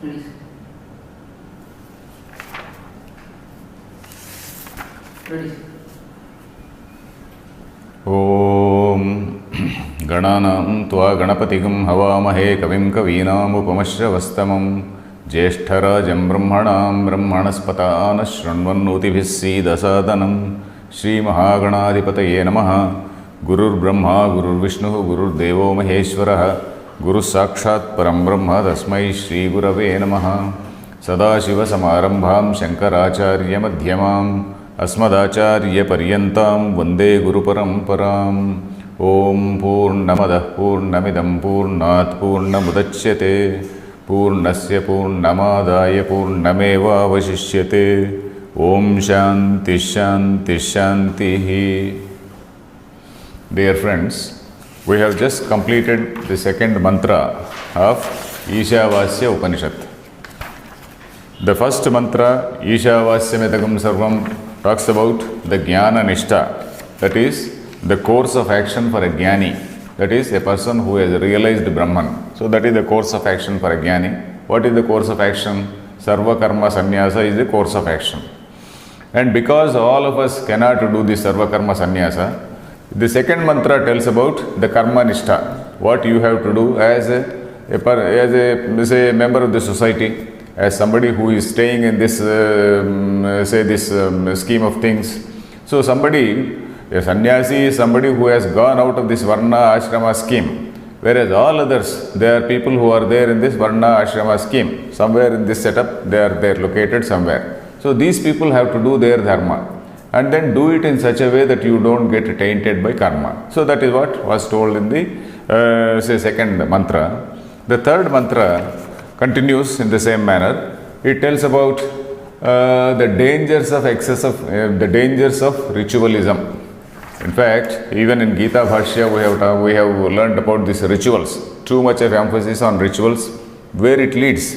Ready. Ready. ॐ गणानां त्वा गणपतिगं हवामहे कविं कवीनामुपमश्रवस्तमं ज्येष्ठराजं ब्रह्मणां ब्रह्मणस्पतान् शृण्वन्नोतिभिः सीदसादनं श्रीमहागणाधिपतये नमः। गुरुर्ब्रह्मा गुरुर्विष्णुः गुरुर्देवो महेश्वरः गुरुस्साक्षात् परं ब्रह्म तस्मै श्रीगुरवे नमः। सदाशिवसमारम्भां शङ्कराचार्यमध्यमाम् अस्मदाचार्यपर्यन्तां वन्दे गुरुपरम्पराम्। ॐ पूर्णमदः पूर्णमिदं पूर्णात् पूर्णमुदच्यते पूर्णस्य पूर्णमादाय पूर्णमेवावशिष्यते। ॐ शान्तिः शान्तिः शान्तिः। Dear friends, we have just completed the second mantra of Isha Upanishad. The first mantra, Ishavasyamitagam Sarvam, talks about the Jnana Nishta, that is, the course of action for a Jnani, that is, a person who has realized Brahman. So, that is the course of action for a Jnani. What is the course of action? Sarva Karma Sannyasa is the course of action. And because all of us cannot do this Sarva Karma Sannyasa, the second mantra tells about the Karma Nishta, what you have to do as a member of the society, as somebody who is staying in this, scheme of things. So somebody, a sannyasi is somebody who has gone out of this Varna Ashrama scheme, whereas all others, they are people who are there in this Varna Ashrama scheme. Somewhere in this setup, they are located somewhere. So these people have to do their dharma and then do it in such a way that you don't get tainted by karma. So that is what was told in the second mantra. The third mantra continues in the same manner. It tells about the dangers of the dangers of ritualism. In fact, even in Gita Bhashya we have learned about these rituals. Too much of emphasis on rituals, where it leads.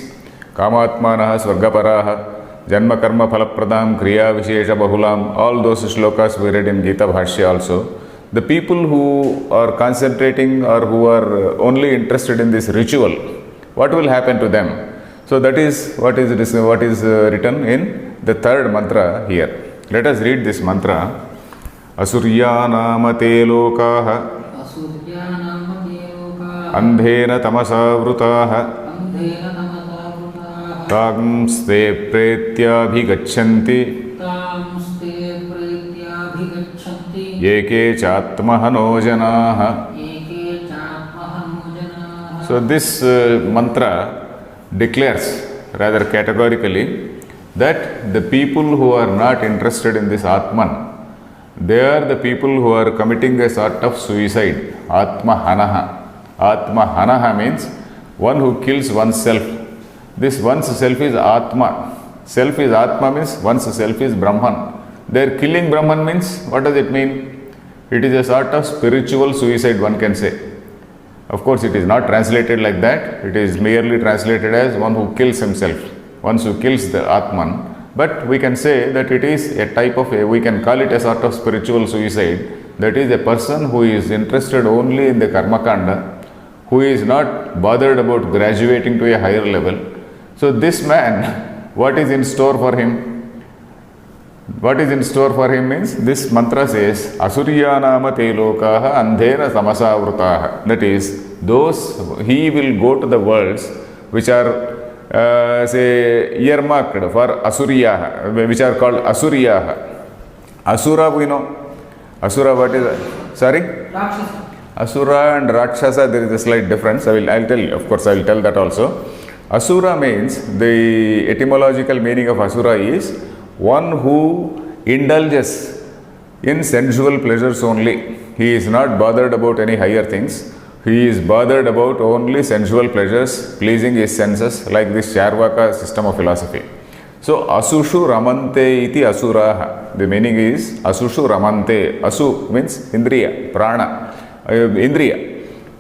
Kamatmanaha Swargaparaha Janma Karma Phalapradam Kriya Vishesha Bahulam. All those shlokas we read in Gita Bhashya also. The people who are concentrating or who are only interested in this ritual, what will happen to them? So that is what is written in the third mantra here. Let us read this mantra. Asuryanamate lokaha andhena tamasa vrutaha tamste pretyabhigachanti yeke chatmahano janaha. So this mantra declares rather categorically that the people who are not interested in this Atman, they are the people who are committing a sort of suicide. Atma Hanaha. Atma Hanaha means one who kills oneself. This one's self is Atma. Self is Atma means one's self is Brahman. Their killing Brahman means, what does it mean? It is a sort of spiritual suicide, one can say. Of course, it is not translated like that. It is merely translated as one who kills himself, one who kills the Atman. But we can say that it is a type of we can call it a sort of spiritual suicide. That is a person who is interested only in the Karma Kanda, who is not bothered about graduating to a higher level. So this man, what is in store for him? What is in store for him means, this mantra says, Asuryanama te lokaha andhena tamasa vrutaha. That is, he will go to the worlds which are earmarked for Asuriyaha, which are called Asuriyaha. Asura, we know. Asura, what is that? Sorry? Rakshasa. Asura and Rakshasa, there is a slight difference. I'll tell you. Of course, I will tell that also. Asura means, the etymological meaning of Asura is one who indulges in sensual pleasures only. He is not bothered about any higher things. He is bothered about only sensual pleasures, pleasing his senses, like this Charvaka system of philosophy. So, Asushu Ramante iti Asuraha. The meaning is Asushu Ramante. Asu means Indriya, Prana, Indriya.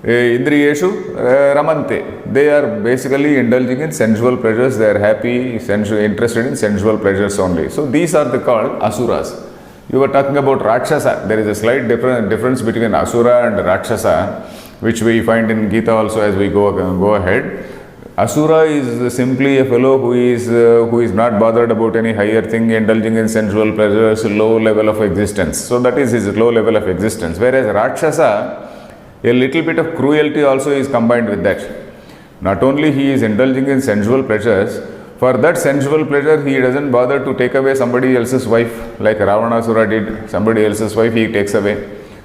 Indriyeshu Ramante. They are basically indulging in sensual pleasures. They are happy, interested in sensual pleasures only. So, these are called Asuras. You were talking about Rakshasa. There is a slight difference between Asura and Rakshasa, which we find in Gita also as we go ahead. Asura is simply a fellow who is not bothered about any higher thing, indulging in sensual pleasures, low level of existence. So that is his low level of existence. Whereas Rakshasa, a little bit of cruelty also is combined with that. Not only he is indulging in sensual pleasures, for that sensual pleasure he doesn't bother to take away somebody else's wife, like Ravanasura did. Somebody else's wife he takes away.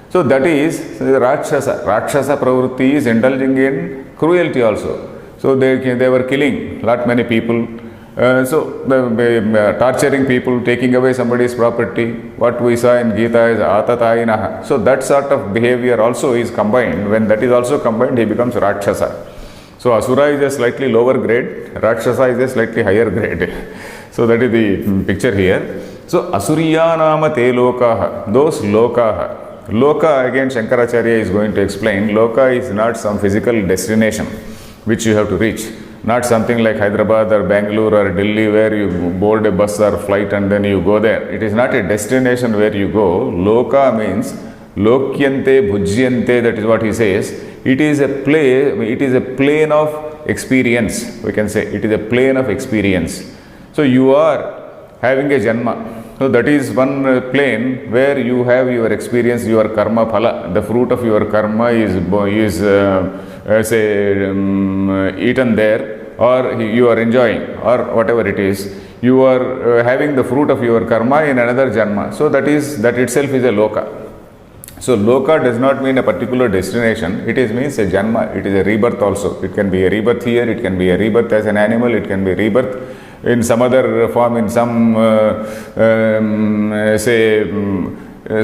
So that is Rakshasa. Rakshasa pravrutti is indulging in cruelty also. So they were killing many people. Torturing people, taking away somebody's property. What we saw in Gita is atatayinaha. So that sort of behavior also is combined. When that is also combined, he becomes Rakshasa. So Asura is a slightly lower grade, Rakshasa is a slightly higher grade. So that is the picture here. So Asuriya nama te lokaha, those lokaha. Loka, again Shankaracharya is going to explain, Loka is not some physical destination which you have to reach. Not something like Hyderabad or Bangalore or Delhi where you board a bus or flight and then you go there. It is not a destination where you go. Loka means lokyante bhujyante, that is what he says. It is a plane of experience, we can say. It is a plane of experience. So you are having a janma. So that is one plane where you have your experience, your karma phala. The fruit of your karma is eaten there, or you are enjoying, or whatever it is. You are having the fruit of your karma in another janma. So that itself is a loka. So loka does not mean a particular destination. It means a janma. It is a rebirth also. It can be a rebirth here. It can be a rebirth as an animal. It can be rebirth in some other form, in some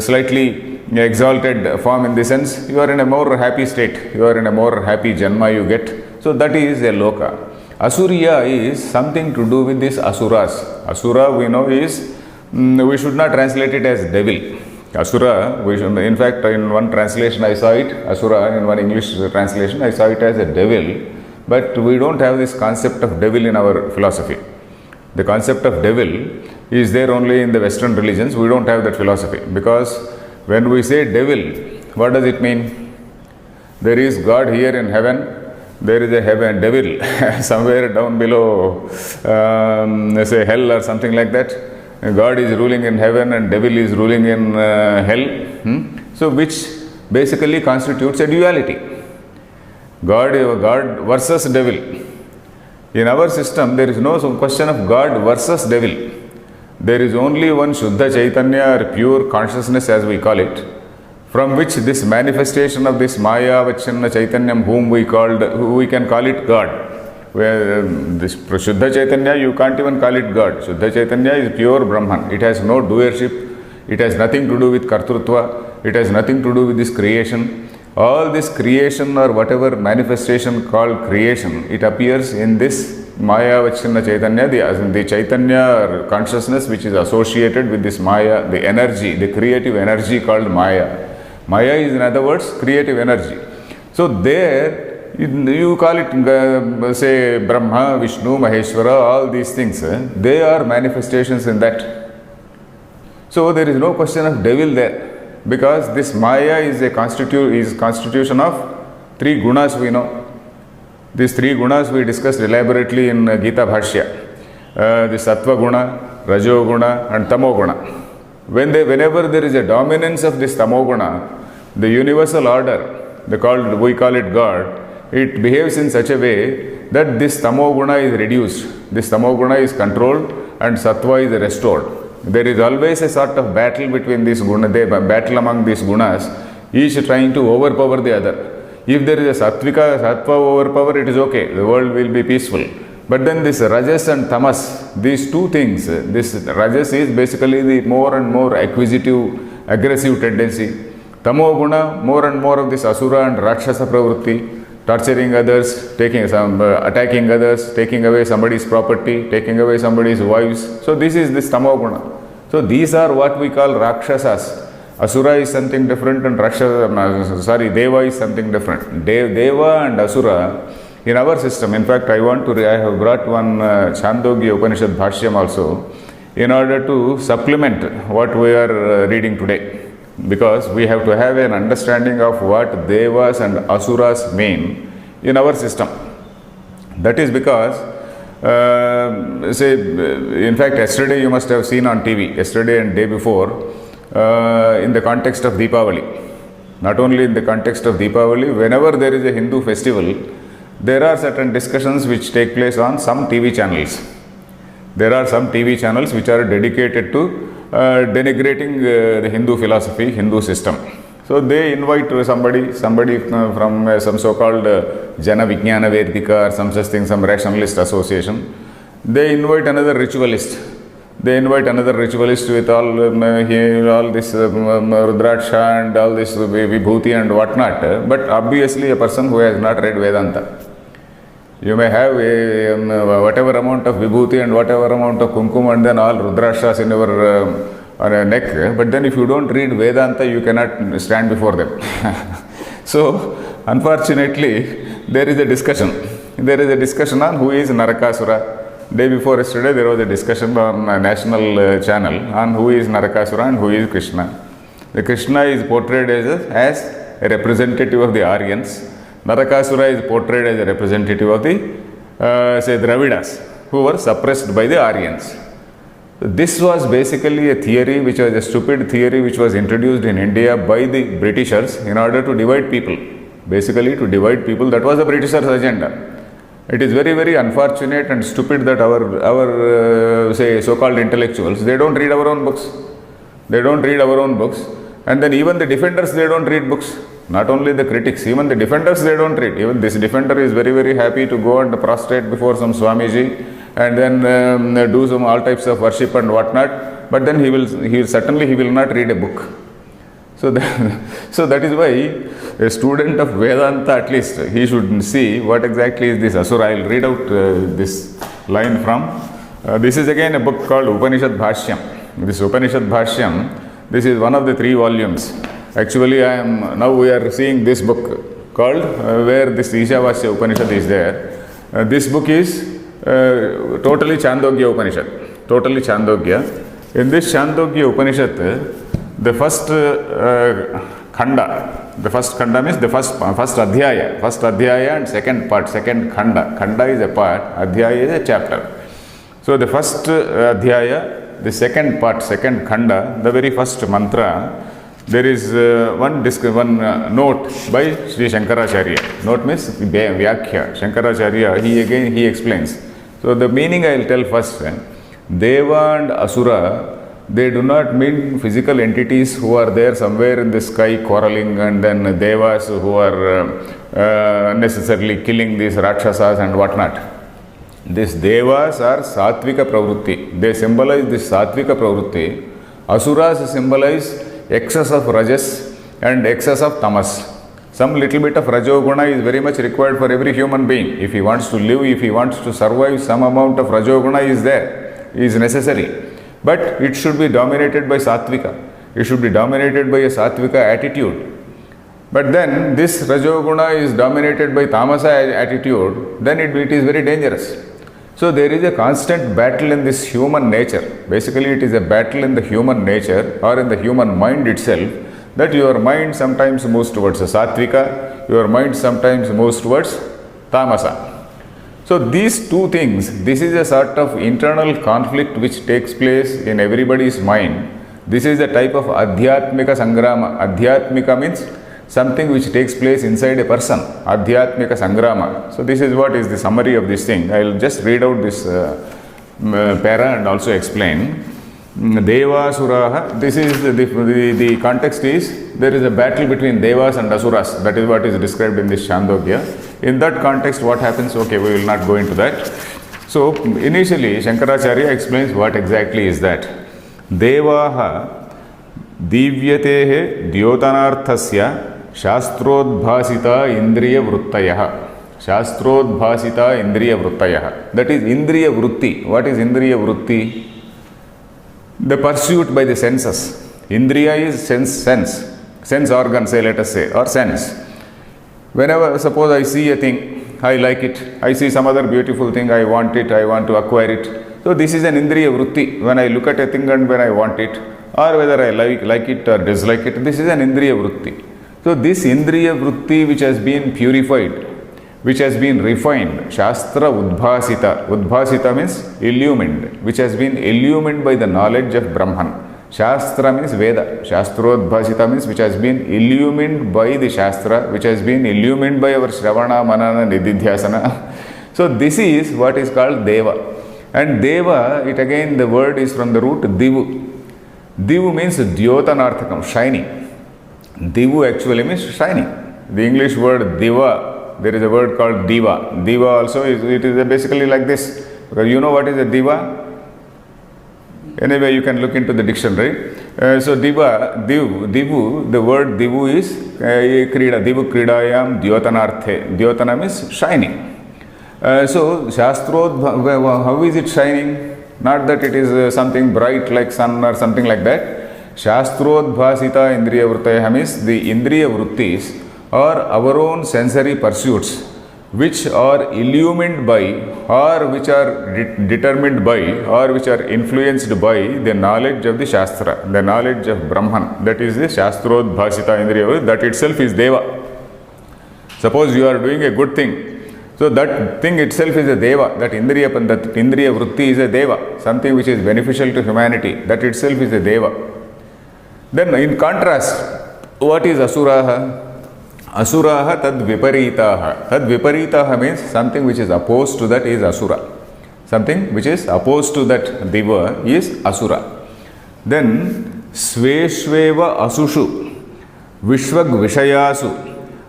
slightly exalted form, in the sense you are in a more happy state. You are in a more happy janma you get. So that is a loka. Asuriya is something to do with these asuras. Asura we know is, we should not translate it as devil. Asura, in fact, in one translation I saw it, Asura, in one English translation, I saw it as a devil, but we don't have this concept of devil in our philosophy. The concept of devil is there only in the Western religions. We don't have that philosophy, because when we say devil, what does it mean? There is God here in heaven, there is a heaven devil somewhere down below, say hell or something like that. God is ruling in heaven and devil is ruling in hell. So which basically constitutes a duality. God versus devil. In our system, there is no question of God versus devil. There is only one Shuddha Chaitanya, or pure consciousness as we call it, from which this manifestation of this Maya Vachanna Chaitanyam, whom we can call it God. Where this Shuddha Chaitanya, you can't even call it God. Shuddha Chaitanya is pure Brahman. It has no doership. It has nothing to do with Kartrutva. It has nothing to do with this creation. All this creation or whatever manifestation called creation, it appears in this Maya Vachanna Chaitanya, the Chaitanya or consciousness which is associated with this Maya, the energy, the creative energy called Maya. Maya is, in other words, creative energy. So there, you call it, say, Brahma, Vishnu, Maheshwara, all these things, they are manifestations in that. So there is no question of devil there, because this Maya is constitution of three gunas we know. These three gunas we discussed elaborately in Gita Bhashya. The Sattva guna, Rajo guna and Tamo guna. Whenever there is a dominance of this Tamo guna, the universal order, we call it God, it behaves in such a way that this Tamo guna is reduced, this Tamo guna is controlled and Sattva is restored. There is always a sort of battle between these gunas, they battle among these gunas, each trying to overpower the other. If there is a Sattva overpower, it is okay, the world will be peaceful. But then this Rajas and Tamas, these two things, this Rajas is basically the more and more acquisitive, aggressive tendency. Tamo guna, more and more of this Asura and Rakshasa pravrutti, torturing others, attacking others, taking away somebody's property, taking away somebody's wives. So this is this Tamo guna. So these are what we call Rakshasas. Asura is something different and Deva is something different. Deva and Asura in our system, in fact I have brought one Chandogya Upanishad Bhashyam also in order to supplement what we are reading today. Because we have to have an understanding of what Devas and Asuras mean in our system. That is because, in fact, yesterday you must have seen on TV, yesterday and day before, in the context of Deepavali. Not only in the context of Deepavali, whenever there is a Hindu festival, there are certain discussions which take place on some TV channels. There are some TV channels which are dedicated to denigrating the Hindu philosophy, Hindu system. So they invite somebody from some so-called Jana Vijnana Vedika or some such thing, some rationalist association. They invite another ritualist. They invite another ritualist with all this Rudraksha and all this Vibhuti and whatnot. But obviously a person who has not read Vedanta. You may have whatever amount of Vibhuti and whatever amount of Kumkum and then all Rudrakshas in your neck, but then if you don't read Vedanta, you cannot stand before them. So, unfortunately, there is a discussion. There is a discussion on who is Narakasura. Day before yesterday, there was a discussion on a national channel on who is Narakasura and who is Krishna. The Krishna is portrayed as a representative of the Aryans. Narakasura is portrayed as a representative of the, Dravidas, who were suppressed by the Aryans. This was basically a theory which was a stupid theory which was introduced in India by the Britishers in order to divide people. Basically to divide people, that was the Britishers' agenda. It is very, very unfortunate and stupid that our so-called intellectuals, they don't read our own books. They don't read our own books. And then even the defenders, they don't read books. Not only the critics, even the defenders, they don't read. Even this defender is very, very happy to go and prostrate before some Swamiji and then do some all types of worship and whatnot. But then he will not read a book. So that is why a student of Vedanta, at least, he should see what exactly is this Asura. I will read out this line from, this is again a book called Upanishad Bhashyam. This Upanishad Bhashyam, this is one of the 3 volumes. Actually, now we are seeing this book called, where this Ishavasya Upanishad is there. This book is totally Chandogya Upanishad. Totally Chandogya. In this Chandogya Upanishad, the first khanda, the first khanda means the first adhyaya and second part, second khanda. Khanda is a part, adhyaya is a chapter. So the first adhyaya, the second part, second khanda, the very first mantra, there is one note by Sri Shankaracharya. Note means Vyakhya. Shankaracharya, he explains. So the meaning I will tell first. Deva and Asura, they do not mean physical entities who are there somewhere in the sky quarreling, and then Devas who are unnecessarily killing these Rakshasas and whatnot. These Devas are Satvika Pravrutti. They symbolize this Satvika Pravrutti. Asuras symbolize excess of Rajas and excess of Tamas. Some little bit of Rajoguna is very much required for every human being. If he wants to live, if he wants to survive, some amount of Rajoguna is there, is necessary. But it should be dominated by Satvika. It should be dominated by a Satvika attitude. But then this Rajoguna is dominated by Tamasa attitude, then it is very dangerous. So there is a constant battle in this human nature. Basically it is a battle in the human nature or in the human mind itself, that your mind sometimes moves towards the Satvika, your mind sometimes moves towards Tamasa. So these two things, this is a sort of internal conflict which takes place in everybody's mind. This is a type of Adhyatmika Sangrama. Adhyatmika means something which takes place inside a person. Adhyatmika Sangrama. So this is what is the summary of this thing. I will just read out this para and also explain. Devasuraha, this is the context is, there is a battle between Devas and Asuras. That is what is described in this Chandogya. In that context, what happens? Okay, we will not go into that. So, initially, Shankaracharya explains what exactly is that. Devaha divyatehe dyotanarthasya shastrodbhasita indriya vruttayaha. Shastrodbhasita indriya vruttayaha. That is indriya vrutti. What is indriya vrutti? The pursuit by the senses. Indriya is sense organ, say, let us say, or sense. Whenever, suppose I see a thing, I like it, I see some other beautiful thing, I want it, I want to acquire it. So this is an indriya vrutti. When I look at a thing and when I want it, or whether I like it or dislike it, this is an indriya vrutti. So this indriya vrutti which has been purified, which has been refined. Shastra Udbhasita. Udbhasita means illumined, which has been illumined by the knowledge of Brahman. Shastra means Veda. Shastrodbhasita means which has been illumined by the Shastra, which has been illumined by our Shravana, Manana, Nididhyasana. So this is what is called Deva. And Deva, it again the word is from the root Divu. Divu means Dyotanarthakam, shining. Divu actually means shining. The English word Diva, there is a word called Diva. Diva also it is basically like this. Because you know what is a Diva? Anyway, you can look into the dictionary. So Divu, the word Divu is Krida. Divu Kridayam Dyotanarthe. Dyotana means shining. So Shastrodh, how is it shining? Not that it is something bright like sun or something like that. Shastrodbhasita Indriya Vrittaya means the Indriya Vrittis are our own sensory pursuits, which are illumined by, or which are determined by, or which are influenced by the knowledge of the Shastra, the knowledge of Brahman. That is the Shastrodbhasita Indriya, that itself is Deva. Suppose you are doing a good thing, so that thing itself is a Deva, that Indriya Vritti is a Deva, something which is beneficial to humanity, that itself is a Deva. Then in contrast, what is Asuraha? Asuraha tad viparitaha. Tad viparitaha means something which is opposed to that is Asura. Something which is opposed to that Deva is Asura. Then Sveshveva Asushu Vishwag Vishayasu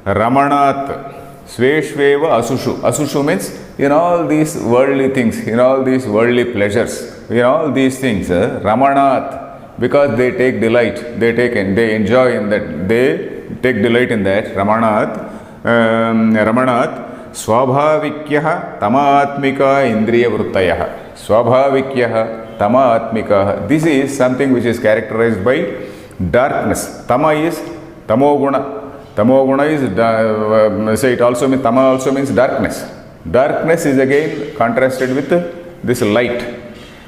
Ramanat. Sveshveva Asushu. Asushu means in all these worldly things, in all these worldly pleasures, in all these things, Ramanat, because they take delight, they enjoy in that, they take delight in that. Ramanat Swabhavikyah Tamatmika Indriya Vrittayah. Swabhavikyah Tamatmika. This is something which is characterized by darkness. Tama is Tamoguna. Tamoguna is, say it also means, Tama also means darkness. Darkness is again contrasted with this light.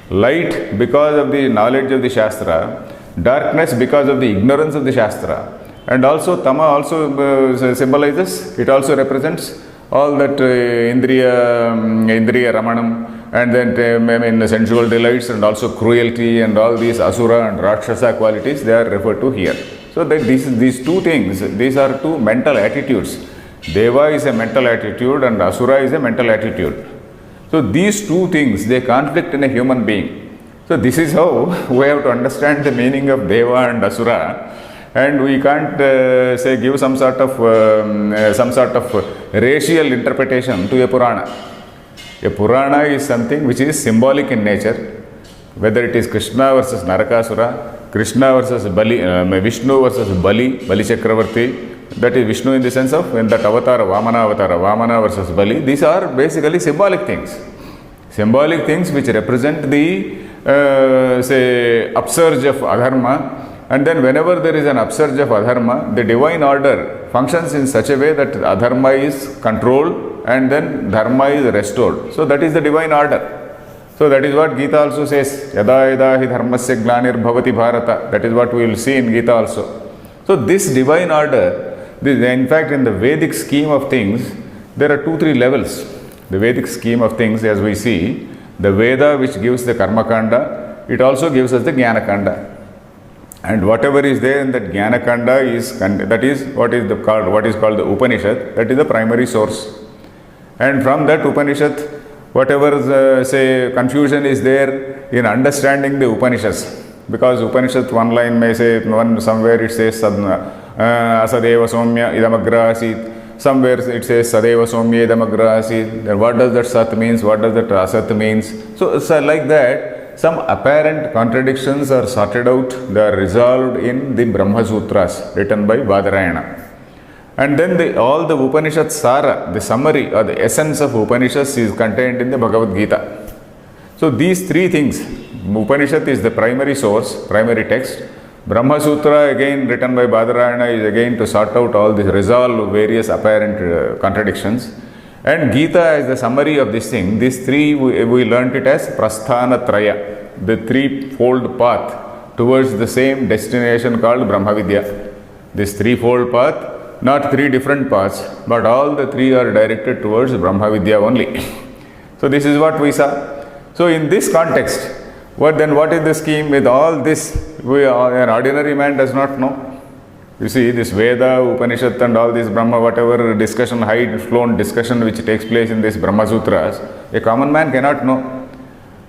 Light because of the knowledge of the Shastra, darkness because of the ignorance of the Shastra. And also Tama also symbolizes, it also represents all that Indriya Ramanam, and then sensual delights and also cruelty and all these Asura and Rakshasa qualities, they are referred to here. So that these two things, these are two mental attitudes. Deva is a mental attitude and Asura is a mental attitude. So these two things, they conflict in a human being. So this is how we have to understand the meaning of Deva and Asura. And we can't say give some sort of racial interpretation to a Purana. A Purana is something which is symbolic in nature, whether it is Krishna versus Narakasura, Krishna versus Bali, Vishnu versus Bali Chakravarti, that is Vishnu in the sense of in that avatar, Vamana versus Bali. These are basically symbolic things. Symbolic things which represent the, say, upsurge of adharma. And then whenever there is an upsurge of adharma, the divine order functions in such a way that adharma is controlled and then dharma is restored. So that is the divine order. So that is what Gita also says, Yada yada hi dharmasya glanir bhavati bharata. That is what we will see in Gita also. So this divine order, in fact in the Vedic scheme of things, there are 2-3 levels. The Vedic scheme of things, as we see, the Veda which gives the Karma Kanda, it also gives us the Jnana Kanda. And whatever is there in that Jnana Kanda is, that is what is called the Upanishad, that is the primary source. And from that Upanishad, whatever say confusion is there in understanding the Upanishads, because Upanishad one line may say, somewhere it says Asadeva Somya Idamagra Asit, somewhere it says Sadeva Somya Idamagra Asit. Then what does that Sat means, what does that Asat means? So like that, some apparent contradictions are sorted out, they are resolved in the Brahma Sutras written by Badarayana. And then all the Upanishad Sara, the summary or the essence of Upanishads is contained in the Bhagavad Gita. So these 3 things, Upanishad is the primary source, primary text. Brahma Sutra again written by Badarayana is again to sort out all these, resolve various apparent contradictions. And Gita as the summary of this thing, these 3 we learnt it as Prasthana Traya, the 3-fold path towards the same destination called Brahma Vidya. This 3-fold path, not three different paths, but all the three are directed towards Brahma Vidya only. So this is what we saw. So in this context, what is the scheme with all this? An ordinary man does not know. You see, this Veda, Upanishad and all this Brahma, whatever discussion, high-flown discussion which takes place in this Brahma Sutras, a common man cannot know.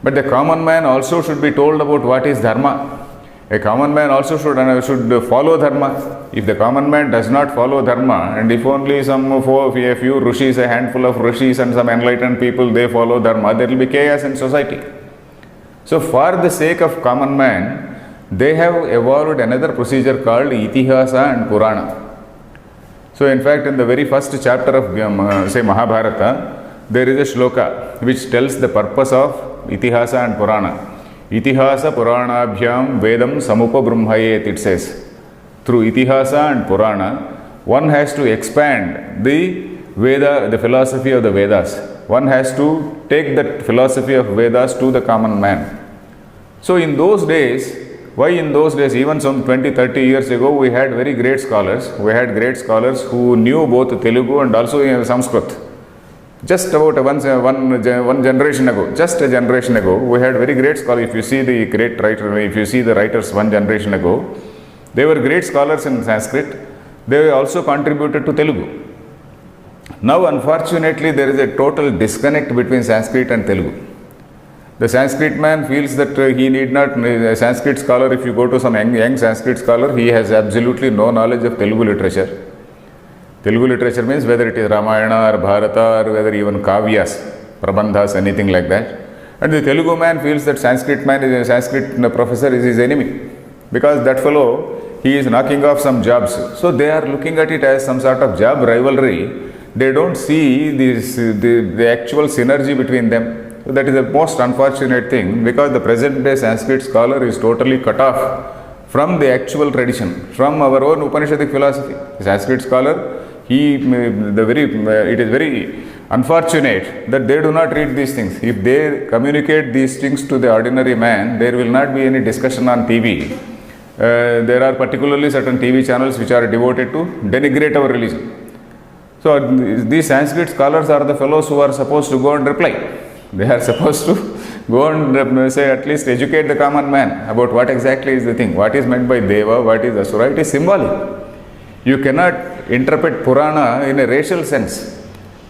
But the common man also should be told about what is Dharma. A common man also should follow Dharma. If the common man does not follow Dharma, and if only a few rishis, a handful of rishis and some enlightened people, they follow Dharma, there will be chaos in society. So for the sake of common man, they have evolved another procedure called Itihasa and Purana. So in fact, in the very first chapter of, say, Mahabharata, there is a shloka which tells the purpose of Itihasa and Purana. Itihasa Puranabhyam Vedam Samupabrahmayet, it says. Through Itihasa and Purana, one has to expand the Veda, the philosophy of the Vedas. One has to take that philosophy of Vedas to the common man. So in those days, why in those days, even some 20-30 years ago, we had very great scholars. We had great scholars who knew both Telugu and also Sanskrit. Just about one generation ago, just a generation ago, we had very great scholars. If you see the great writer, if you see the writers one generation ago, they were great scholars in Sanskrit. They also contributed to Telugu. Now, unfortunately, there is a total disconnect between Sanskrit and Telugu. The Sanskrit man feels that he need not, a Sanskrit scholar, if you go to some young Sanskrit scholar, he has absolutely no knowledge of Telugu literature. Telugu literature means whether it is Ramayana or Bharata or whether even Kavyas, Prabandhas, anything like that. And the Telugu man feels that Sanskrit professor is his enemy, because that fellow, he is knocking off some jobs. So they are looking at it as some sort of job rivalry. They don't see the actual synergy between them. So that is the most unfortunate thing, because the present day Sanskrit scholar is totally cut off from the actual tradition, from our own Upanishadic philosophy. The Sanskrit scholar, it is very unfortunate that they do not read these things. If they communicate these things to the ordinary man, there will not be any discussion on TV. There are particularly certain TV channels which are devoted to denigrate our religion. So these Sanskrit scholars are the fellows who are supposed to go and reply. They are supposed to go and say, at least educate the common man about what exactly is the thing. What is meant by Deva, what is Asura? It is symbolic. You cannot interpret Purana in a racial sense,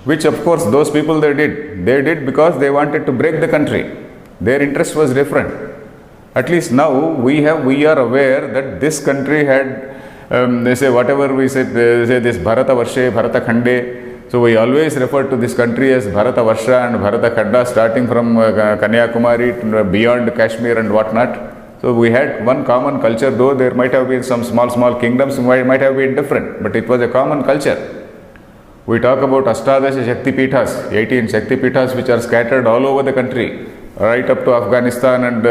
which of course those people they did. They did because they wanted to break the country. Their interest was different. At least now we are aware that this country had, they say whatever we say this Bharata Varshe, Bharata Khande. So we always refer to this country as Bharata Varsha and Bharata Khanda, starting from Kanyakumari to beyond Kashmir and whatnot. So we had one common culture, though there might have been some small kingdoms might have been different, but it was a common culture. We talk about Ashtadasha Shakti Pithas, 18 Shakti Pithas which are scattered all over the country, right up to Afghanistan and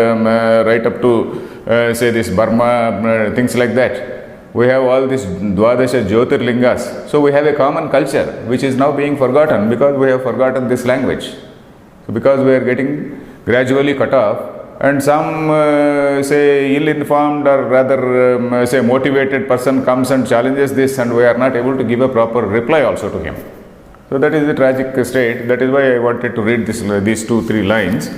right up to say this Burma, things like that. We have all these Dwadasha Jyotirlingas. So we have a common culture which is now being forgotten because we have forgotten this language. So because we are getting gradually cut off, and some say ill-informed or rather say motivated person comes and challenges this, and we are not able to give a proper reply also to him. So that is the tragic state. That is why I wanted to read these 2-3 lines.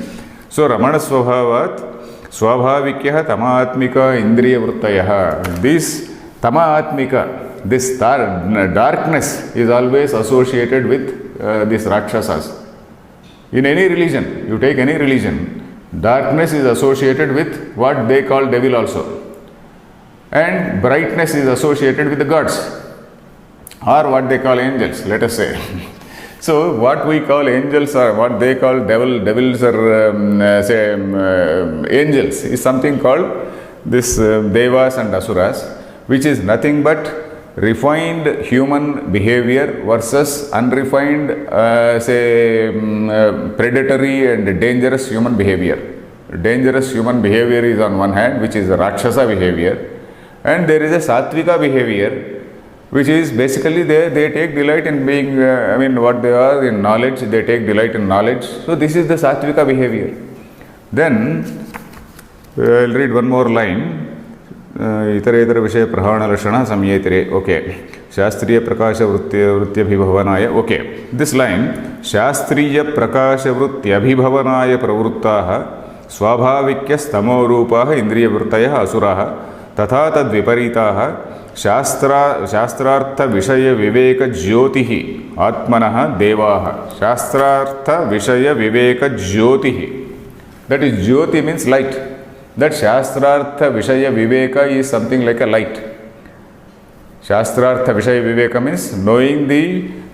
So Ramana Swabhavat Swabhavikya Tamatmika Indriya Vrittayaha. This Tamatmika, this darkness is always associated with these Rakshasas. In any religion, you take any religion, darkness is associated with what they call devil also. And brightness is associated with the gods, or what they call angels, let us say. So what we call angels or what they call devils or angels is something called this Devas and Asuras, which is nothing but refined human behavior versus unrefined predatory and dangerous human behavior. Dangerous human behavior is on one hand, which is a Rakshasa behavior, and there is a Sattvika behavior, which is basically they take delight in being, what they are in knowledge, they take delight in knowledge. So this is the Sattvika behavior. Then I'll read one more line. Itare Vishaya Prahana Lashana Samyetire. Okay. Shastriya Prakasha Vrityabhibhavanaya. Okay, this line, Shastriya Prakasha Vrityabhibhavanaya Pravruttaha Swabhavikyas Tamo Rupaha Indriya Vrittaya Asuraha Tatha Tad Viparitaha Shastrartha Vishaya Viveka Jyotihi Atmanaha Devaha. Shastrartha Vishaya Viveka Jyotihi. That is, Jyoti means light. That Shastrartha Vishaya Viveka is something like a light. Shastrartha Vishaya Viveka means knowing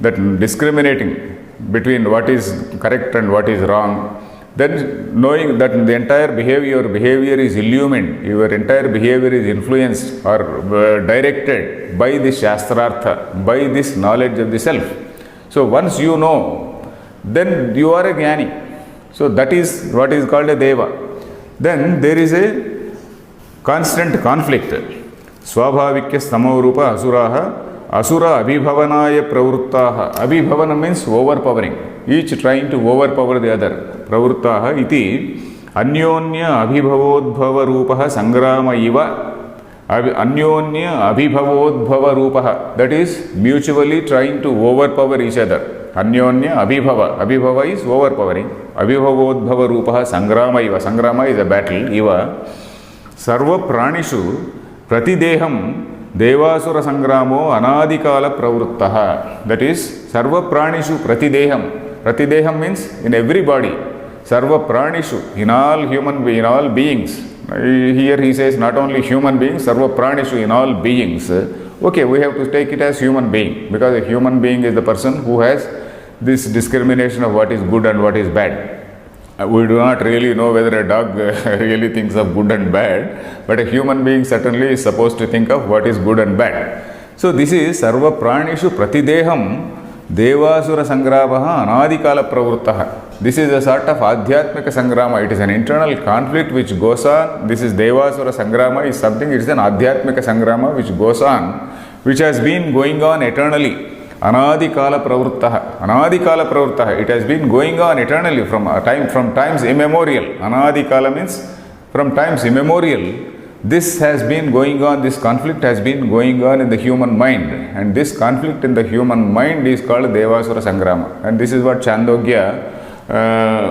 that discriminating between what is correct and what is wrong. Then knowing that the entire behavior is illumined, your entire behavior is influenced or directed by this Shastrartha, by this knowledge of the self. So once you know, then you are a Jnani. So that is what is called a Deva. Then there is a constant conflict. Swabhavikyas Tamo-rupa Asuraha Asura Abhibhavanaya Pravruttaha. Abhibhavana means overpowering. Each trying to overpower the other. Pravruttaha iti Anyonya Abhibhavodbhava Rupaha Sangrama Iva. Anyonya Abhibhavodbhava Rupaha. That is mutually trying to overpower each other. Anyonya Abhibhava. Abhibhava is overpowering. Abhibhavodbhava Rupaha Sangrama Iva. Sangrama is a battle. Iva. Sarva Pranishu Pratideham Devasura Sangramo Anadikala Pravruttaha. That is, Sarva Pranishu Pratideham. Pratideham means in every body. Sarva Pranishu, in all beings. Here he says not only human beings, Sarva Pranishu, in all beings. Okay, we have to take it as human being, because a human being is the person who has this discrimination of what is good and what is bad. We do not really know whether a dog really thinks of good and bad, but a human being certainly is supposed to think of what is good and bad. So this is Sarva Pranishu Pratideham Devasura Sangramaha Anadikala Pravruttaha. This is a sort of Adhyatmika Sangrama. It is an internal conflict which goes on. This is Devasura Sangrama is something, it is an Adhyatmika Sangrama which goes on, which has been going on eternally. Anadikala Pravruttaha. Anadikala Pravruttaha. It has been going on eternally from times immemorial. Anadikala means from times immemorial. This has been going on, this conflict has been going on in the human mind. And this conflict in the human mind is called Devasura Sangrama. And this is what Chandogya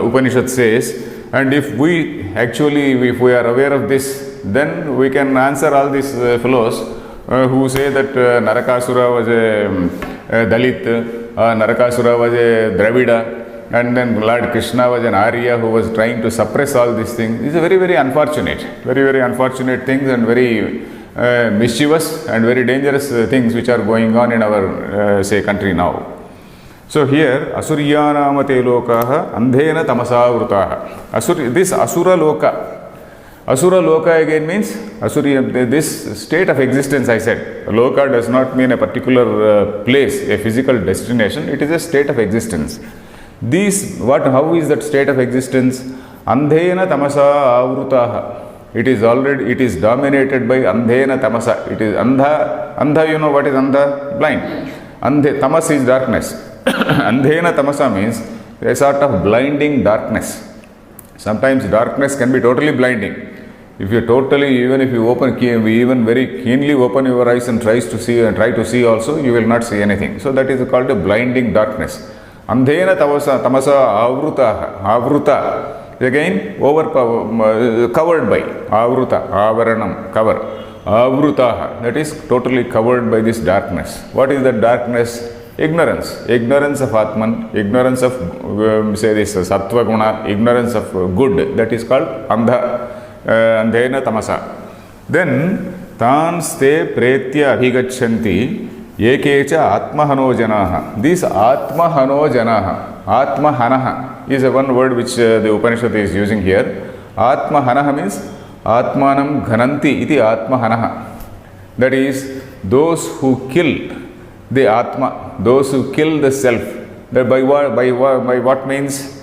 Upanishad says. And if we are aware of this, then we can answer all these fellows who say that Narakasura was a Dalit, Narakasura was a Dravida, and then Lord Krishna was an Arya who was trying to suppress all these things. These are very unfortunate things, and very mischievous and very dangerous things which are going on in our country now. So here, Asuryanamate lokaha andhena tamasa vrutaha. This Asura loka. Asura loka again means this state of existence. I said loka does not mean a particular place, a physical destination. It is a state of existence. How is that state of existence? Andhena tamasa avrutaha. It is dominated by andhena tamasa. It is andha, you know what is andha? Blind. Tamas is darkness. Andhena tamasa means a sort of blinding darkness. Sometimes darkness can be totally blinding. If you even very keenly open your eyes and try to see also, you will not see anything. So that is called a blinding darkness. Andhena tamasa avruta. Again, covered by. Avruta, avaranam, cover. Avruta, that is totally covered by this darkness. What is that darkness? Ignorance of Atman, ignorance of Sattva Guna, ignorance of good. That is called Andhena Tamasa. Then Tan Ste Pretya Abhigachanti Yekecha Atmahano Janaha. These Atmahano Janaha, Atmahanaha is one word which the Upanishad is using here. Atmahanaha means Atmanam Ghananti iti Atmahanaha. That is, those who kill the Atma, those who kill the self. That by what means?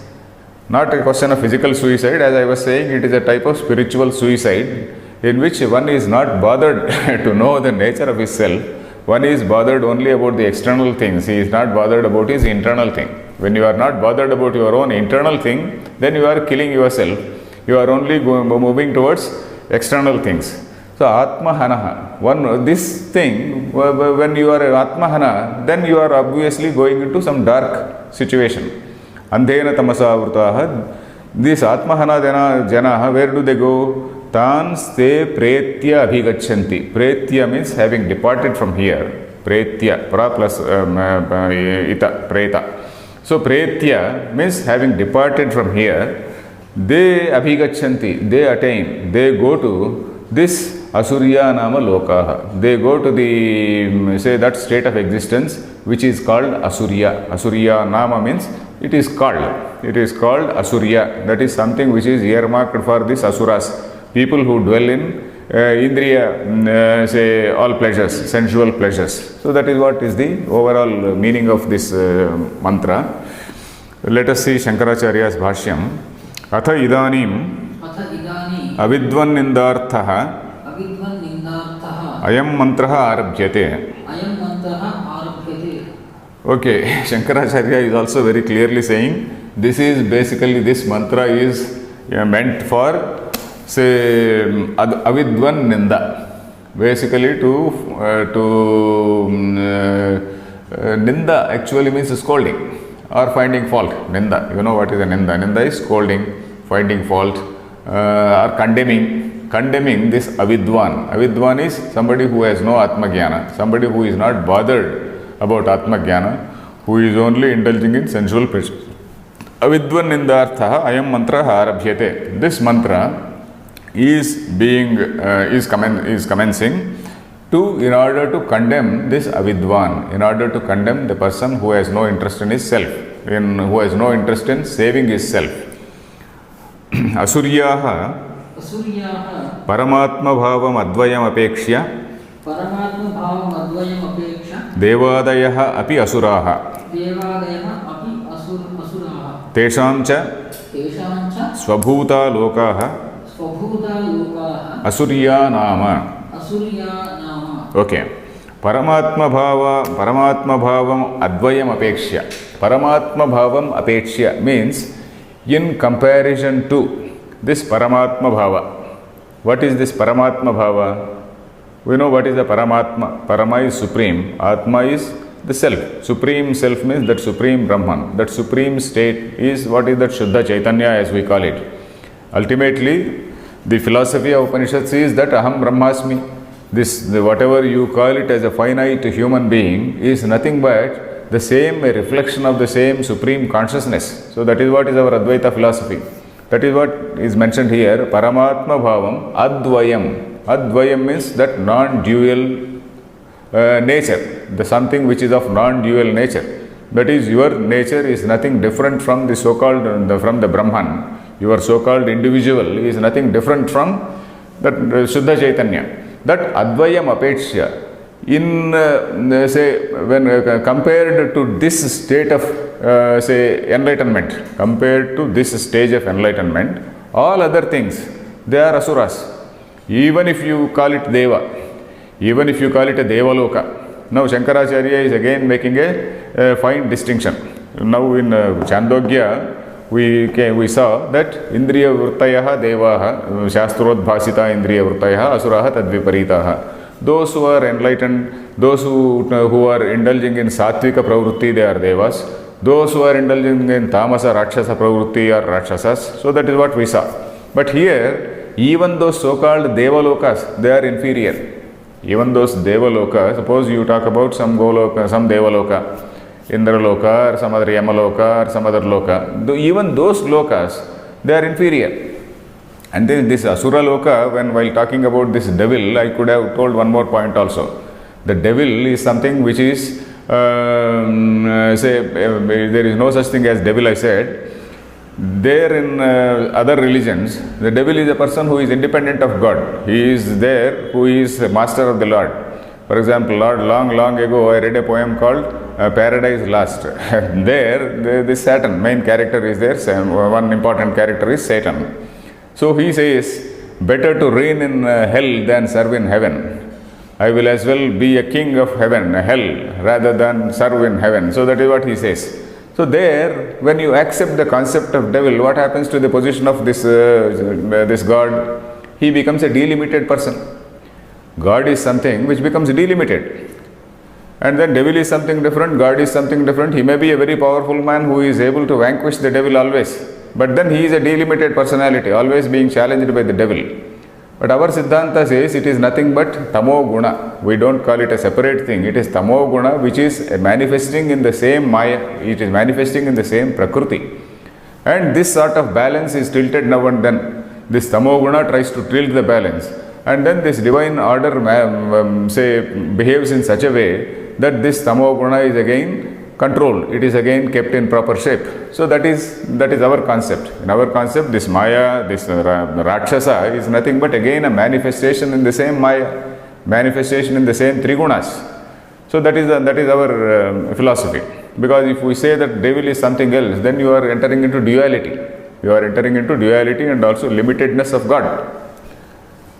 Not a question of physical suicide. As I was saying, it is a type of spiritual suicide in which one is not bothered to know the nature of his self. One is bothered only about the external things. He is not bothered about his internal thing. When you are not bothered about your own internal thing, then you are killing yourself. You are only moving towards external things. So Atmahanaha, this thing, when you are Atmahana, then you are obviously going into some dark situation. Andhena tamasa vrutaha, these Atmahana janaha, where do they go? Tan ste pretya abhigachanti. Pretya means having departed from here. Pretya, pra plus ita, preta. So pretya means having departed from here. They abhigachanti, they attain, they go to this Asurya nama lokaha. They go to the, say, that state of existence which is called Asurya. Asurya nama means it is called Asurya. That is something which is earmarked for this Asuras. People who dwell in Indriya, say, all pleasures, sensual pleasures. So that is what is the overall meaning of this mantra. Let us see Shankaracharya's Bhashyam. Atha idanim avidvan nindarthaha ayam mantraha arabhyate. Okay, Shankaracharya is also very clearly saying this is basically, this mantra is meant for, say, avidvan ninda. Basically ninda actually means scolding or finding fault. Ninda, you know what is a ninda? Ninda is scolding, finding fault, or condemning this avidwan. Avidwan is somebody who has no atmagyana, somebody who is not bothered about atmagyana, who is only indulging in sensual pleasures. Avidvan nindarthaha ayam mantra arabhyate. This mantra is commencing in order to condemn this avidwan, in order to condemn the person who has no interest in his self, who has no interest in saving his self. Asuryaha Paramatma bhavam advayam apekshya Devadayaha api asuraha Tesham cha Swabhuta lokaha Asurya nama. Okay. Paramatma bhavam advayam apekshya. Paramatma bhavam apekshya means in comparison to this Paramatma bhava. What is this Paramatma bhava? We know what is the Paramatma. Parama is supreme. Atma is the self. Supreme self means that supreme Brahman. That supreme state is what is that Shuddha Chaitanya as we call it. Ultimately, the philosophy of Upanishads is that Aham Brahmasmi. Whatever you call it as a finite human being is nothing but the same, a reflection of the same supreme consciousness. So that is what is our Advaita philosophy. That is what is mentioned here. Paramatma bhavam advayam. Advayam means that non-dual nature, the something which is of non-dual nature. That is, your nature is nothing different from the so-called, from the Brahman. Your so-called individual is nothing different from that Shuddha Chaitanya. That Advayam Apechya, say, when compared to this state of, say, enlightenment, compared to this stage of enlightenment, all other things, they are asuras. Even if you call it Deva, even if you call it a Devaloka. Now Shankaracharya is again making a fine distinction. Now in Chandogya, we saw that Indriya Vrtayaha Devaha, Shastrodbhasita Indriya Vrtayaha Asuraha Tadviparitaha. Those who are enlightened, those who are indulging in Sattvika Pravrutti, they are Devas. Those who are indulging in Tamasa Rakshasa Pravrutti are Rakshasas. So that is what we saw. But here, even those so-called Devalokas, they are inferior. Even those Devaloka, suppose you talk about some Goloka, some Devaloka, Indraloka or some other Yamaloka or some other Loka. Even those Lokas, they are inferior. And then this Asura Loka, while talking about this devil, I could have told one more point also. The devil is something which is, say, there is no such thing as devil, I said. There in other religions, the devil is a person who is independent of God. He is there who is master of the Lord. For example, long ago, I read a poem called Paradise Lost. There, this Satan, main character is there. One important character is Satan. So he says, better to reign in hell than serve in heaven. I will as well be a king of heaven, hell, rather than serve in heaven. So that is what he says. So there, when you accept the concept of devil, what happens to the position of this God? He becomes a delimited person. God is something which becomes delimited. And then devil is something different, God is something different. He may be a very powerful man who is able to vanquish the devil always. But then he is a delimited personality, always being challenged by the devil. But our Siddhanta says it is nothing but tamo guna. We don't call it a separate thing. It is tamo guna which is manifesting in the same maya. It is manifesting in the same prakriti. And this sort of balance is tilted now and then. This tamo guna tries to tilt the balance. And then this divine order behaves in such a way that this tamo guna is again controlled. It is again kept in proper shape. So that is our concept. In our concept, this maya, this rakshasa is nothing but again a manifestation in the same maya, manifestation in the same trigunas. So that is our philosophy. Because if we say that devil is something else, then you are entering into duality. You are entering into duality and also limitedness of God.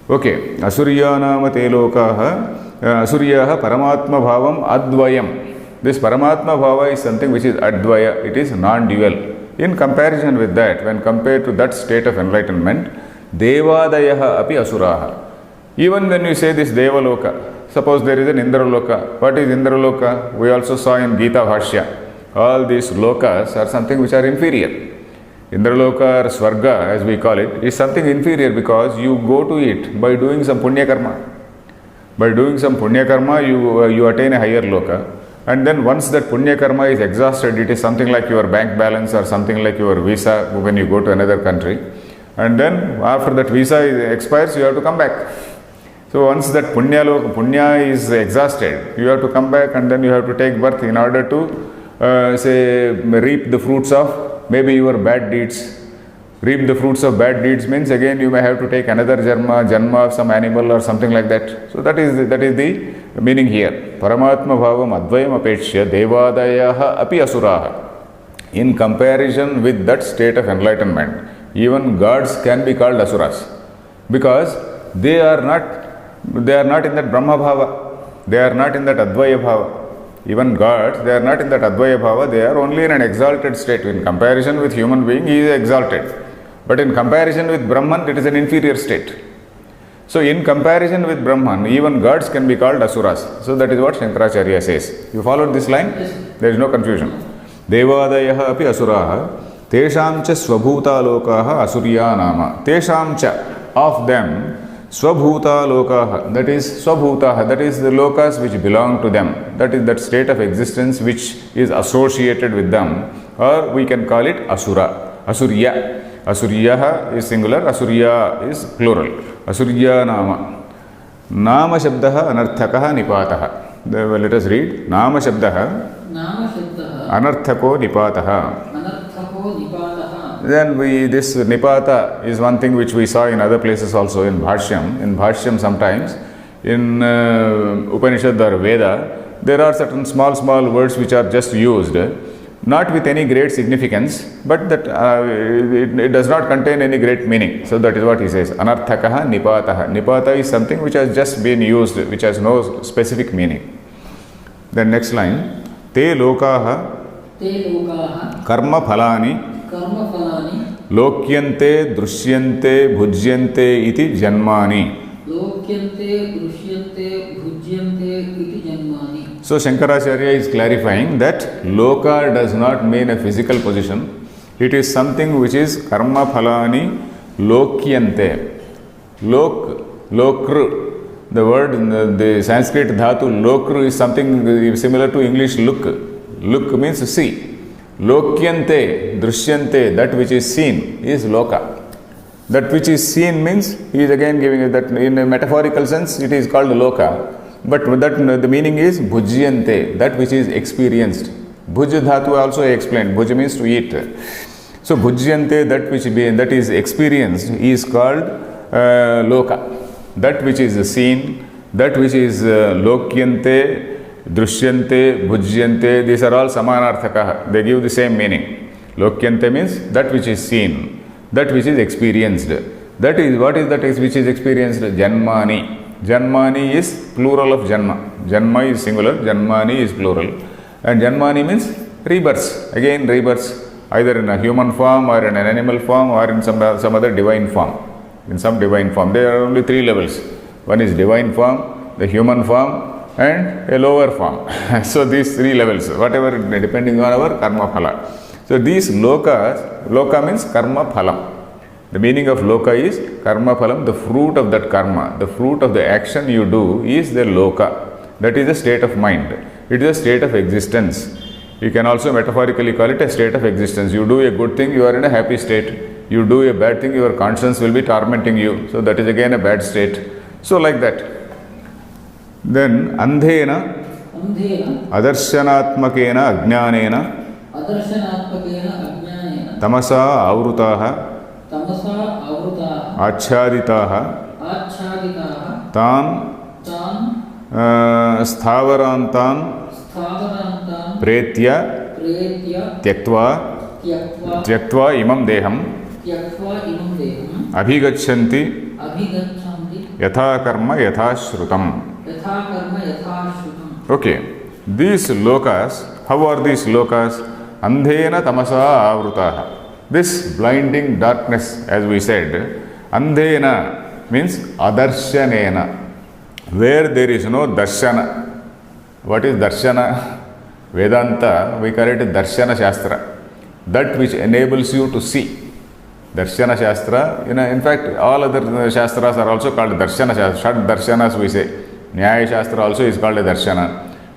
Okay. Asuryanama te lokaha Asuryaha Paramatma Bhavam Advayam. This Paramatma Bhava is something which is Advaya, it is non-dual. In comparison with that, when compared to that state of enlightenment, Devadayaha api Asuraha. Even when you say this Devaloka, suppose there is an Indraloka. What is Indraloka? We also saw in Gita Bhashya. All these lokas are something which are inferior. Indraloka or Swarga, as we call it, is something inferior because you go to it by doing some punya karma. By doing some punya karma, you attain a higher loka. And then once that punya karma is exhausted, it is something like your bank balance or something like your visa when you go to another country. And then after that visa expires, you have to come back. So once that punya is exhausted, you have to come back and then you have to take birth in order to reap the fruits of maybe your bad deeds. Reap the fruits of bad deeds means again you may have to take another janma of some animal or something like that. So that is the meaning here. Paramatma bhavam advayam apekshya devadayaha api asuraha. In comparison with that state of enlightenment, even gods can be called asuras because they are not in that Brahma bhava. They are not in that Advaya bhava. Even gods, they are not in that Advaya bhava. They are only in an exalted state. In comparison with human being, he is exalted. But in comparison with Brahman, it is an inferior state. So in comparison with Brahman, even gods can be called asuras. So that is what Shankaracharya says. You followed this line? Yes. There is no confusion. Devadayaha api asuraha tesham cha swabhuta lokaha asurya nama. Tesham cha, of them, swabhuta lokaha, that is swabhutaha, that is the lokas which belong to them. That is that state of existence which is associated with them, or we can call it asura, asurya. Asuryaha is singular, asurya is plural. Asurya nama. Nama shabdaha anarthakaha nipataha. Let us read. Nama shabdaha anarthako nipataha. Then this nipata is one thing which we saw in other places also in Bhashyam. In Bhashyam sometimes, in Upanishad or Veda, there are certain small words which are just used, not with any great significance, but that it does not contain any great meaning. So that is what he says. Anarthakaha nipataha. Nipata is something which has just been used, which has no specific meaning. Then next line. Te lokaha karma phalani lokyante drishyante bhujyante iti janmani. So Shankaracharya is clarifying that loka does not mean a physical position. It is something which is karma phalani lokyante. Lokru. The word, the Sanskrit dhatu lokru is something similar to English look. Look means see. Lokyante, drishyante, that which is seen is loka. That which is seen means, he is again giving it that in a metaphorical sense, it is called loka. But that the meaning is bhujyante, that which is experienced. Bhuj dhatu also I explained. Bhuj means to eat. So bhujyante, that is experienced, is called loka. That which is seen, that which is lokyante, drishyante, bhujyante, these are all samanarthakaha. They give the same meaning. Lokyante means that which is seen, that which is experienced. That is, what is that which is experienced? Janmani. Janmani is plural of janma. Janma is singular, janmani is plural. And janmani means rebirths. Again rebirths, either in a human form or in an animal form or in some other divine form. In some divine form. There are only three levels. One is divine form, the human form, and a lower form. So these three levels, whatever, depending on our karma phala. So these lokas, loka means karma phalam. The meaning of loka is karma phalam, the fruit of that karma, the fruit of the action you do is the loka. That is a state of mind. It is a state of existence. You can also metaphorically call it a state of existence. You do a good thing, you are in a happy state. You do a bad thing, your conscience will be tormenting you. So that is again a bad state. So like that. Then andhena adarshanaatmakena ajnanena tamasa acchaditaha tan stavarantan pretya tyaktva imam deham abhigachanti yatha karma yatha shrutam. Okay, these lokas, how are these lokas? Andhena tamasa avrutaha. This blinding darkness, as we said, andhena means adarshanena, where there is no darshana. What is darshana? Vedanta, we call it darshana shastra, that which enables you to see. Darshana Shastra, in fact, all other Shastras are also called Darshana Shastra. Shad Darshanas we say. Nyaya Shastra also is called a Darshana.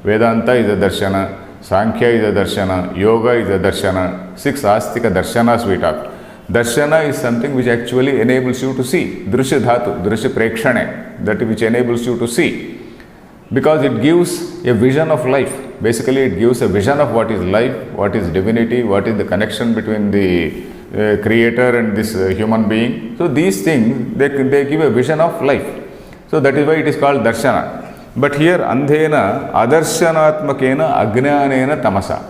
Vedanta is a Darshana. Sankhya is a Darshana. Yoga is a Darshana. 6 Astika Darshanas we talk. Darshana is something which actually enables you to see. Drishya Dhatu, Drishya Prekshane, that which enables you to see. Because it gives a vision of life. Basically, it gives a vision of what is life, what is divinity, what is the connection between the creator and this human being. So these things, they give a vision of life. So that is why it is called darshana. But here andhena adarshanaatmakena ajnanena tamasa.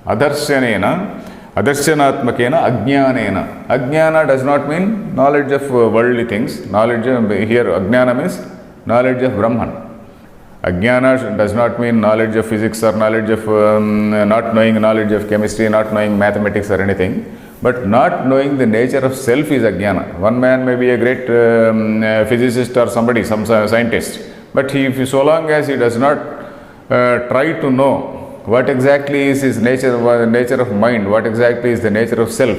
Adarshanaatmakena ajnanena. Ajnana does not mean knowledge of worldly things. Knowledge here, ajnana means knowledge of Brahman. Ajnana does not mean knowledge of physics or knowledge of not knowing knowledge of chemistry, not knowing mathematics or anything. But not knowing the nature of self is ajnana. One man may be a great physicist or somebody, some scientist, but if so long as he does not try to know what exactly is his nature of mind, what exactly is the nature of self,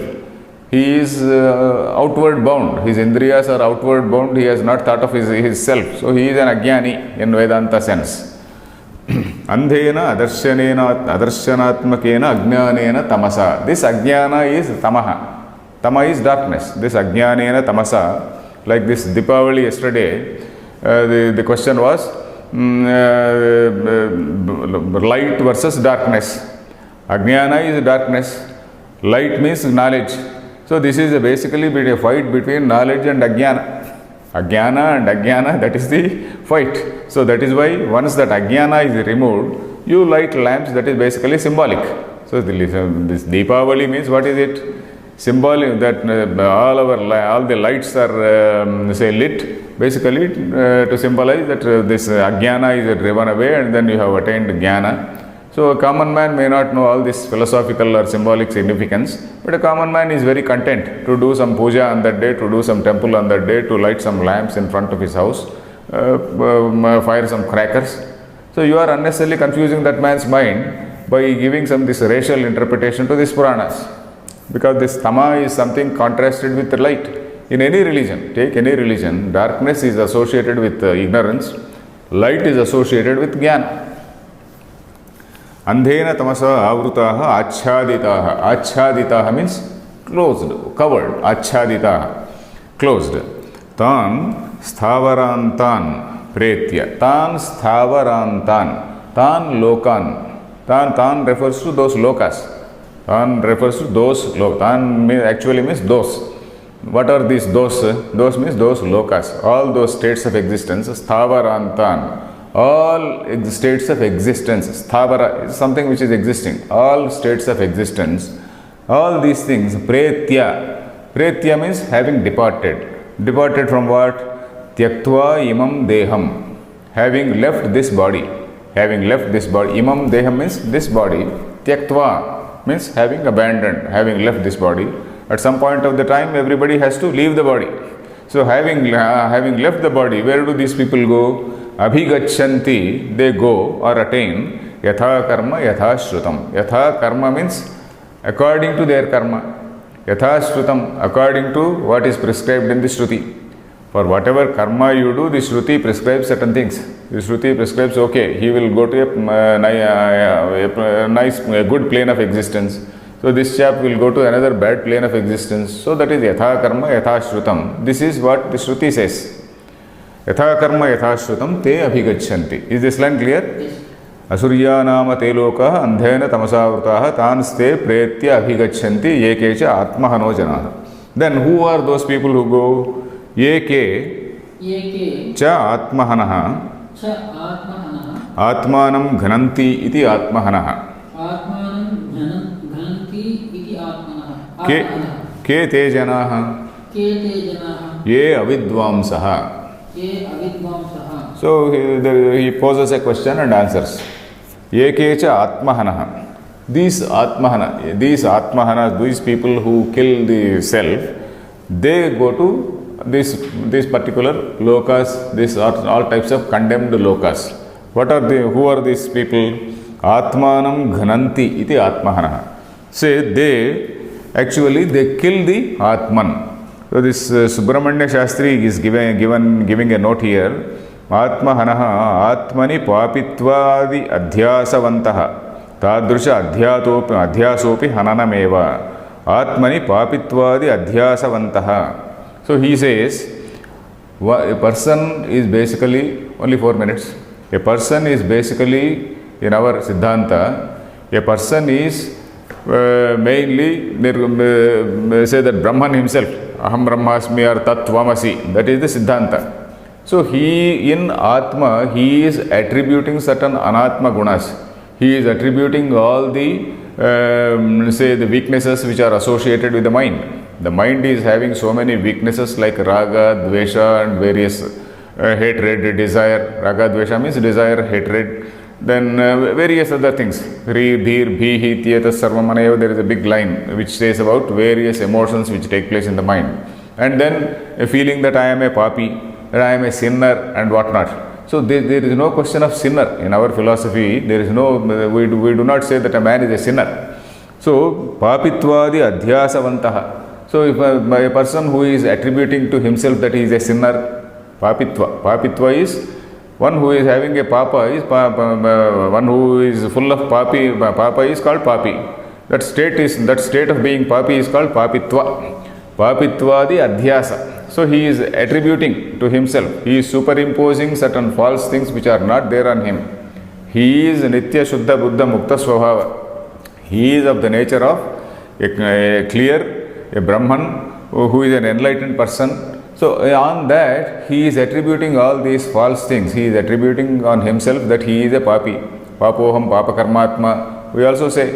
he is outward bound. His indriyas are outward bound. He has not thought of his self. So he is an ajnani in Vedanta sense. Andhena adarshanaatmakena ajnanena tamasa. This ajnana is tamaha. Tama is darkness. This ajnanena tamasa, like this Deepavali yesterday, the question was light versus darkness. Ajnana is darkness. Light means knowledge. So this is basically a fight between knowledge and ajnana. Ajnana and ajnana, that is the fight. So that is why once that ajnana is removed, you light lamps, that is basically symbolic. So this Deepavali means what is it? Symbolic, that all the lights are say lit, basically to symbolize that this ajnana is driven away and then you have attained jnana. So a common man may not know all this philosophical or symbolic significance, but a common man is very content to do some puja on that day, to do some temple on that day, to light some lamps in front of his house, fire some crackers. So you are unnecessarily confusing that man's mind by giving some this racial interpretation to these Puranas. Because this tama is something contrasted with the light. In any religion, take any religion, darkness is associated with ignorance, light is associated with jnana. Andhena tamasa avrutaha acchaditaha. Acchaditaha means closed, covered. Acchaditaha, closed. Tan sthavarantan pretya. Tan sthavarantan. Tan lokan. Tan refers to those lokas. Tan refers to those lokas. Tan actually means those. What are these those? Those means those lokas. All those states of existence. Sthavarantan. All states of existence. Sthavara is something which is existing. All states of existence. All these things. Pretya. Pretya means having departed. Departed from what? Tyaktva imam deham. Having left this body. Having left this body. Imam deham means this body. Tyaktva means having abandoned, having left this body. At some point of the time, everybody has to leave the body. So having left the body, where do these people go? Abhigachanti, they go or attain yatha karma yatha shrutam. Yatha karma means according to their karma. Yatha shrutam, according to what is prescribed in the Shruti. For whatever karma you do, the Shruti prescribes certain things. The Shruti prescribes, okay, he will go to a good plane of existence. So this chap will go to another bad plane of existence. So that is yatha karma yatha shrutam. This is what the Shruti says. Yatha karma yatha shrutam te abhigachanti. Is this line clear? Yes. Asurya nama te lokaha andhena tamasavrutaha tanste pretya abhigachanti yekecha atmahano janaha. Then who are those people who go? Yeke cha atmahanaha atmanam ghananti iti atmahanaha. के ते जनाः ये अविद्वांसः. So he poses a question and answers. Ye kecha atmahana. These atmahana, these people who kill the self, they go to these particular lokas. These are all types of condemned lokas. Who are these people? Atmanam ghananti iti atmahana. Say they kill the Atman. So this Subramanya Shastri is giving a note here. Atmahanaha Atmani papitvadi adhyasavantaha tadrusha adhyasopi hananameva Atmani papitvadi adhyasavantaha. So he says a person is basically, only 4 minutes, a person is basically, in our Siddhanta, a person is mainly say that Brahman himself, Aham Brahmasmi or Tat Tvamasi, that is the Siddhanta. So he in Atma, he is attributing certain Anatma gunas. He is attributing all the the weaknesses which are associated with the mind. The mind is having so many weaknesses like Raga, Dvesha and various hatred, desire. Raga, Dvesha means desire, hatred. Then various other things. Hri, Dhir, Bhihi, Tyetas, Sarvamaneva, there is a big line which says about various emotions which take place in the mind. And then a feeling that I am a papi, that I am a sinner and whatnot. So there is no question of sinner. In our philosophy, there is no, we do not say that a man is a sinner. So, papitvadi adhyasavantaha. So if a person who is attributing to himself that he is a sinner, papitva is one who is having a papa is one who is full of papi. Papa is called papi. That state of being papi is called papitva. Papitvadi adhyasa. So he is attributing to himself. He is superimposing certain false things which are not there on him. He is nitya shuddha buddha mukta svabhava. He is of the nature of a clear, a Brahman who is an enlightened person. So on that, he is attributing all these false things. He is attributing on himself that he is a papi. Papoham, papa karmatma. We also say,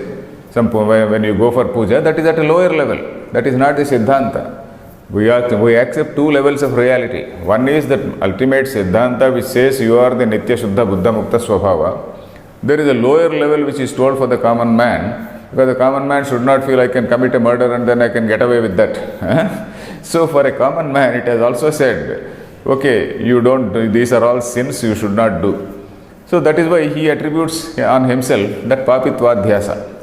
when you go for puja, that is at a lower level. That is not the Siddhanta. We accept two levels of reality. One is that ultimate Siddhanta which says you are the Nitya Shuddha Buddha Mukta Swabhava. There is a lower level which is told for the common man, because the common man should not feel I can commit a murder and then I can get away with that. So for a common man, it has also said, okay, these are all sins you should not do. So that is why he attributes on himself that papitvadhyasa.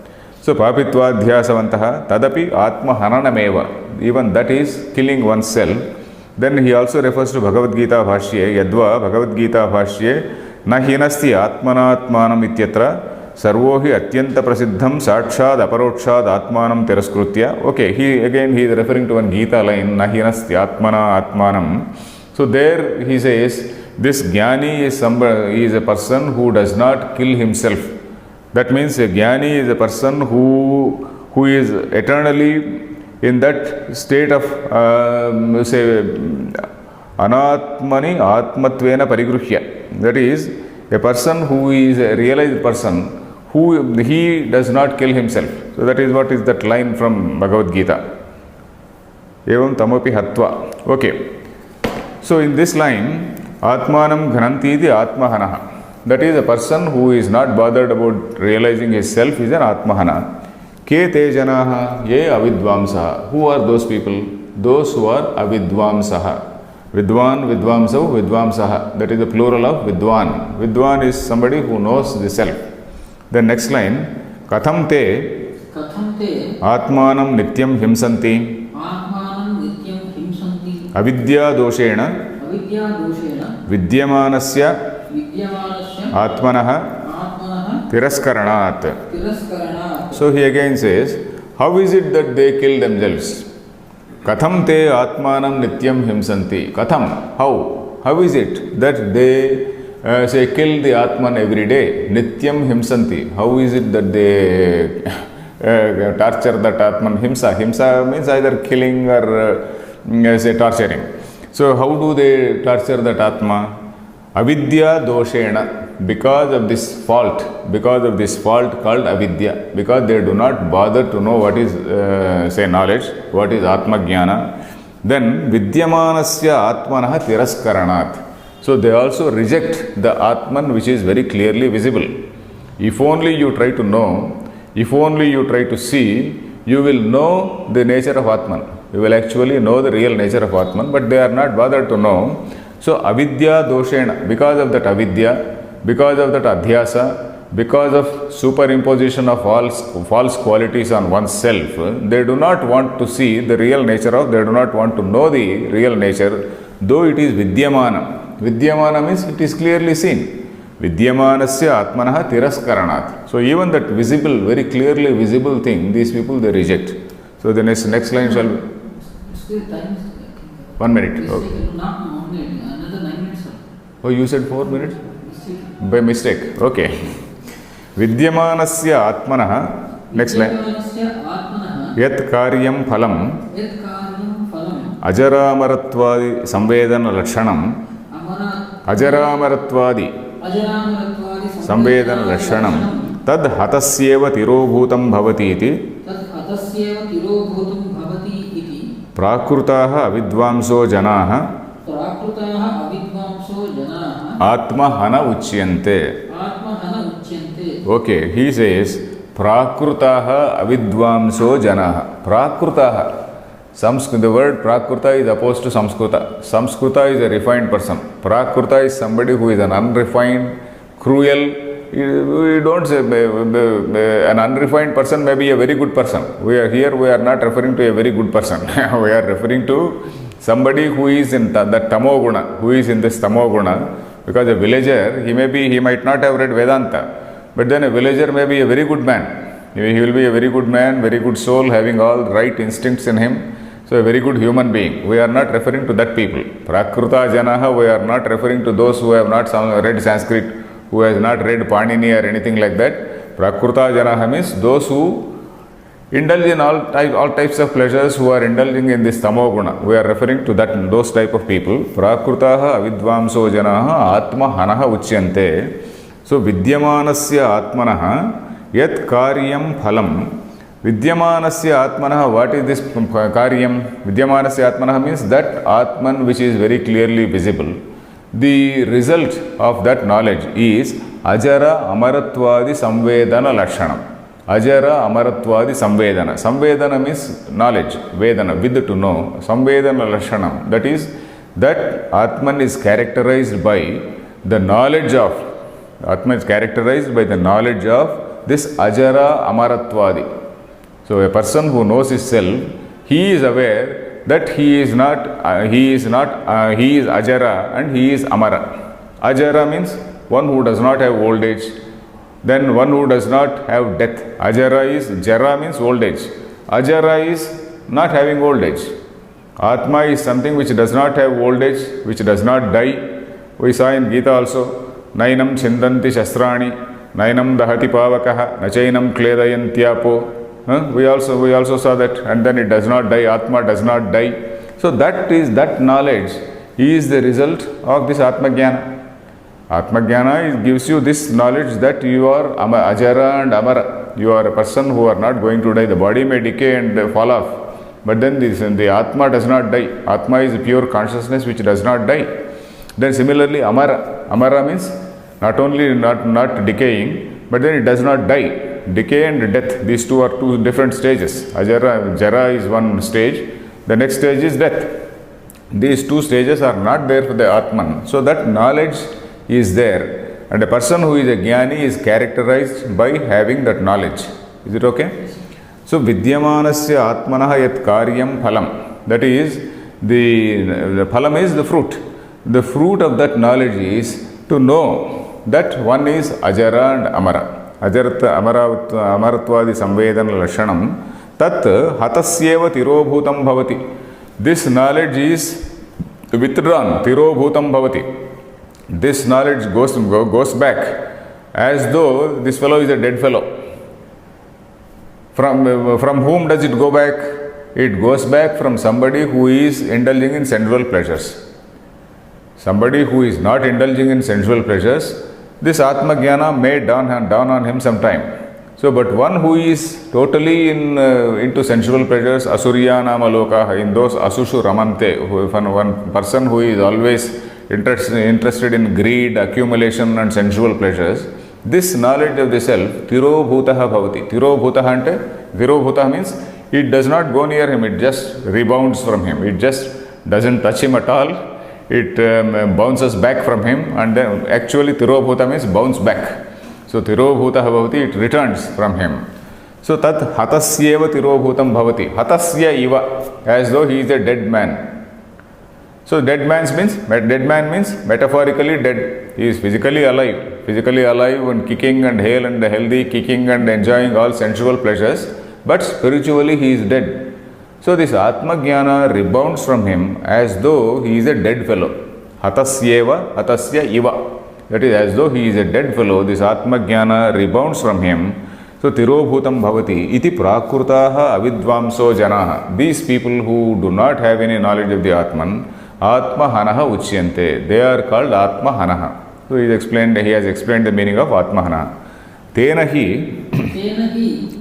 So papitvadhyasavantaha tadapi atma hananameva. Even that is killing oneself. Then he also refers to Bhagavad Gita Bhashye, Yadva Bhagavad Gita Bhashye, na hinasti atmanatmanam ityatra sarvohi atyanta prasiddham sakshad aparokshad atmanam tiraskrutya. Okay, he is referring to one Gita line, na hinasti atmana atmanam. So there he says, this Jnani is a person who does not kill himself. That means a Jnani is a person who is eternally in that state of anatmani atmatvena parigruhya. That is, a person who is a realized person, who he does not kill himself. So that is what is that line from Bhagavad Gita. Evam tamopi hatva. Okay. So in this line, atmanam ghananti iti atmahanaha. That is, a person who is not bothered about realizing his self is an atmahana. Ke te janaha ye avidvamsaha. Who are those people? Those who are avidvamsaha. Vidwan, Vidvamsau, Vidvamsaha. That is the plural of Vidwan. Vidwan is somebody who knows the self. The next line, Katham te Atmanam Nityam Himsanti Avidya Doshena Vidyamanasya Atmanaha Tiraskaranaat. So he again says, how is it that they kill themselves? Katham te Atmanam Nityam Himsanti. Katham, how? How is it that they say kill the Atman every day? Nityam Himsanti. How is it that they torture that Atman? Himsa. Himsa means either killing or say torturing. So how do they torture that Atma? Avidya doshena. Because of this fault called avidya, because they do not bother to know what is say knowledge, what is Atma Jnana, then Vidyamanasya Atmanaha Tiraskaranaat. So they also reject the Atman which is very clearly visible. If only you try to know, if only you try to see, you will know the nature of Atman. You will actually know the real nature of Atman, but they are not bothered to know. So avidya doshena, because of that avidya, because of that adhyasa, because of superimposition of false qualities on oneself, they do not want to see the real nature of, they do not want to know the real nature, though it is vidyamana. Vidyamana means it is clearly seen. Vidyamanasya atmanaha tiraskaranaat. So even that visible, very clearly visible thing, these people they reject. So the next line shall be. Still time is 1 minute. Okay. Not 1 minute, another 9 minutes. Oh, you said 4 minutes? By mistake. Okay. Vidyamanasya atmanaha. Next line. Yat karyam phalam. Ajaramarattvadi samvedana lakshanam. Ajaramarattvadi samvedana lakshanam. Tad hatasyeva tirobhutam bhavati iti. Prakrutaha avidvamso janaha Atmahana uchyante. Okay, he says Prakrutaha avidvamso janaha. Prakrutaha. The word Prakruta is opposed to Samskrita. Samskrita is a refined person. Prakruta is somebody who is an unrefined, cruel. We don't say an unrefined person may be a very good person. We are not referring to a very good person. We are referring to somebody who is in that tamoguna, who is in this tamoguna. Because a villager, he might not have read Vedanta, but then a villager may be a very good man. He will be a very good man, very good soul, having all right instincts in him. So a very good human being. We are not referring to that people. Prakruta janaha, we are not referring to those who have not read Sanskrit, who has not read Panini or anything like that. Prakruta janaha means those who indulge in all types of pleasures, who are indulging in this tamoguna. We are referring to those type of people. Prakrutaha avidvamso janaha atma hanaha uchyante. So vidyamanasya atmanaha yat karyam phalam. Vidyamanasya atmanaha, what is this karyam? Vidyamanasya atmanaha means that Atman which is very clearly visible. The result of that knowledge is ajara amaratvadi samvedana lakshanam. Ajara amaratvadi samvedana. Samvedana means knowledge. Vedana, with to know. Samvedana lakshanam. That is, that Atman is characterized by the knowledge of, Atman is characterized by the knowledge of this ajara amaratvadi. So a person who knows his self, he is aware that he is ajara and he is amara. Ajara means one who does not have old age, then one who does not have death. Jara means old age. Ajara is not having old age. Atma is something which does not have old age, which does not die. We saw in Gita also, Nainam chindanti shastrani, Nainam dahati pavakaha, Nachainam kledayantyapo. We also saw that, and then it does not die, Atma does not die. So that knowledge is the result of this Atma Jnana. Atma Jnana gives you this knowledge that you are ajara and amara. You are a person who are not going to die. The body may decay and fall off, but then the Atma does not die. Atma is pure consciousness which does not die. Then similarly amara. Amara means not only not decaying, but then it does not die. Decay and death, these two are two different stages. Jara is one stage, the next stage is death. these two stages are not there for the Atman. So that knowledge is there. And a person who is a Jnani is characterized by having that knowledge. Is it okay? So Vidyamanasya Atmanah yat karyam phalam. That is, the phalam is the fruit. The fruit of that knowledge is to know that one is Ajara and Amara. Ajarta Amaratvadi Samvedana Lashanam tat hatasyeva tirobhutam bhavati. This knowledge is withdrawn, tirobhutam bhavati. This knowledge goes back as though this fellow is a dead fellow. From whom does it go back? It goes back from somebody who is indulging in sensual pleasures. Somebody who is not indulging in sensual pleasures, this Atma Jnana may dawn on him sometime. So, but one who is totally into sensual pleasures, Asurya Nama Lokaha, in those Asushu Ramante, one person who is always interested in greed, accumulation and sensual pleasures, this knowledge of the self, Tirobhutaha Bhavati. Tirobhuta means it does not go near him, it just rebounds from him. It just doesn't touch him at all. It bounces back from him, and then actually Tirobhuta means bounce back. So Tirobhutah bhavati, it returns from him. So tat hatasyeva tirobhutam bhavati. Hatasya iva, as though he is a dead man. So dead man means metaphorically dead. He is physically alive and kicking and hale and healthy, kicking and enjoying all sensual pleasures, but spiritually he is dead. So this Atma Jnana rebounds from him as though he is a dead fellow. Hatasyeva, hatasya iva. That is, as though he is a dead fellow, this Atma Jnana rebounds from him. So, Tirobhutam Bhavati, iti prakrutaha avidvamso janaha. These people who do not have any knowledge of the Atman, Atma Hanaha Uchyante. They are called Atma Hanaha. So, he has explained the meaning of Atma Hanaha. Tena hi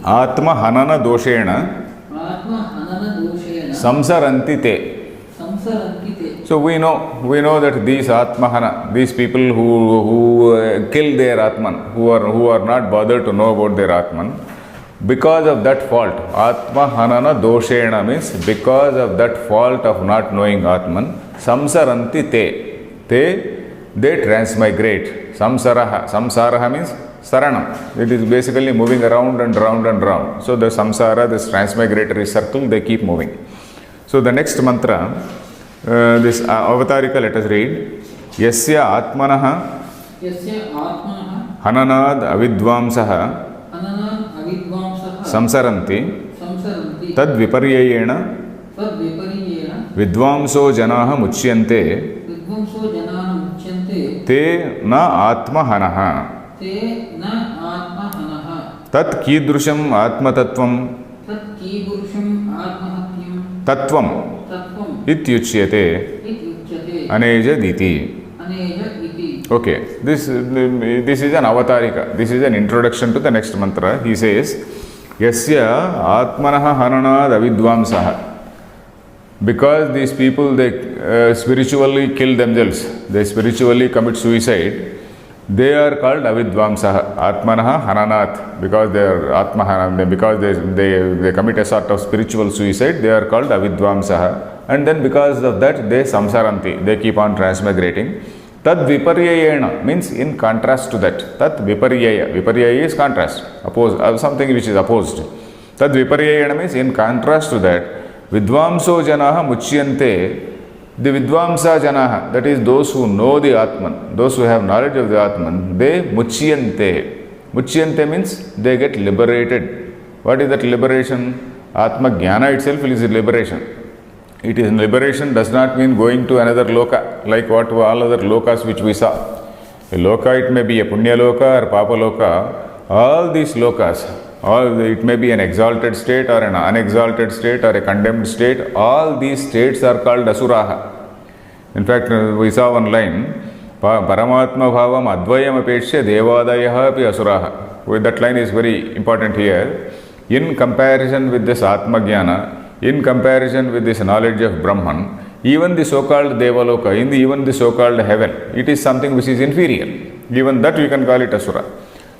Atma Hanana Doshena Samsaranti te. So we know that these Atmahana, these people who kill their Atman, who are not bothered to know about their Atman, because of that fault, Atmahanana doshena means because of that fault of not knowing Atman, samsaranti they transmigrate. Samsaraha means saranam. It is basically moving around and round and round. So the samsara, this transmigratory circle, they keep moving. So the next mantra, this avatarika, let us read. Yasya Atmanaha Hananad Avidvamsaha Samsaranti Tad Viparyayena Vidvamso Janaha Muchyante Te Na Atmahanaha Tat Kidrusham Atmatatvam Tatvam Ityuchyate Aneja Diti. Okay, this is an avatarika. This is an introduction to the next mantra. He says, Yasya Atmanaha Hananad Avidvamsaha. Because these people, they spiritually kill themselves, they spiritually commit suicide, they are called Avidvamsaha. Atmanaha Hananat. Because they are Atmahana, because they commit a sort of spiritual suicide, they are called Avidvamsaha. And then because of that, they samsaranti, they keep on transmigrating. Tad viparyayena means in contrast to that. Tat viparyaya. Viparyaya is contrast, something which is opposed. Tad viparyayena means in contrast to that. Vidvamso janaha muchyante. The vidvamsa janaha, that is those who know the Atman, those who have knowledge of the Atman, they muchyante. Muchyante means they get liberated. What is that liberation? Atma Jnana itself is liberation. It is liberation does not mean going to another loka, like what all other lokas which we saw. A loka, it may be a punya loka or papa loka. All these lokas, it may be an exalted state or an unexalted state or a condemned state. All these states are called asuraha. In fact, we saw one line, Paramatma bhavam advayam apeshya devadayaha api asuraha. That line is very important here. In comparison with this Atma Jnana, in comparison with this knowledge of Brahman, even the so-called Devaloka, even the so-called heaven, it is something which is inferior. Even that we can call it Asura.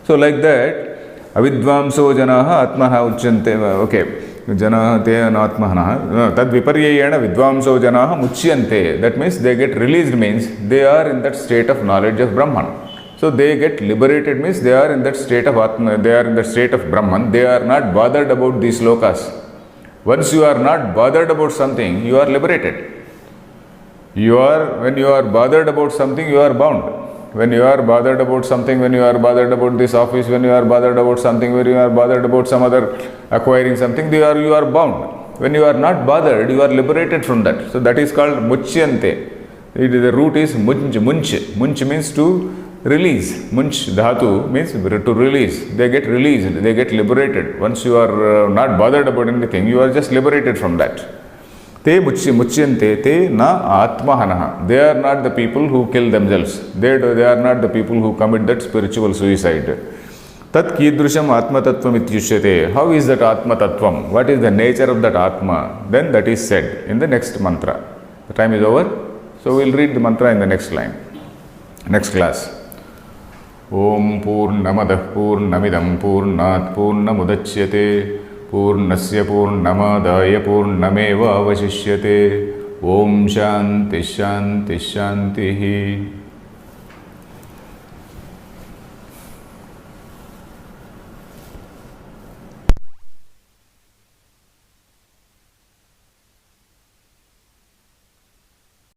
So like that, Avidvamso Janaha Atmaha Uchyante. Okay. Janaha te anatmahana. Tad viparyayena vidvamso janaha muchyante. That means they get released, means they are in that state of knowledge of Brahman. So they get liberated, means they are in that state of Atma, they are in the state of Brahman. They are not bothered about these lokas. Once you are not bothered about something, you are liberated. When you are bothered about something, you are bound. When you are bothered about something, when you are bothered about this office, when you are bothered about something, when you are bothered about some other acquiring something, you are bound. When you are not bothered, you are liberated from that. So that is called muchyante. The root is munch. Munch means to release. Munch dhatu means to release. They get released, they get liberated. Once you are not bothered about anything, you are just liberated from that. Te muchyante te na atmahanaha. They are not the people who kill themselves. They are not the people who commit that spiritual suicide. Tat kidrusham atma tattvam ityushyate. How is that atma tattvam? What is the nature of that atma? Then that is said in the next mantra. The time is over. So we will read the mantra in the next line. Next class. Om Purnamadah Purnamidam Purnat Purnamudachyate Purnasya Purnamadaya Purnameva Avashishyate. Om Shanti Shanti Shanti.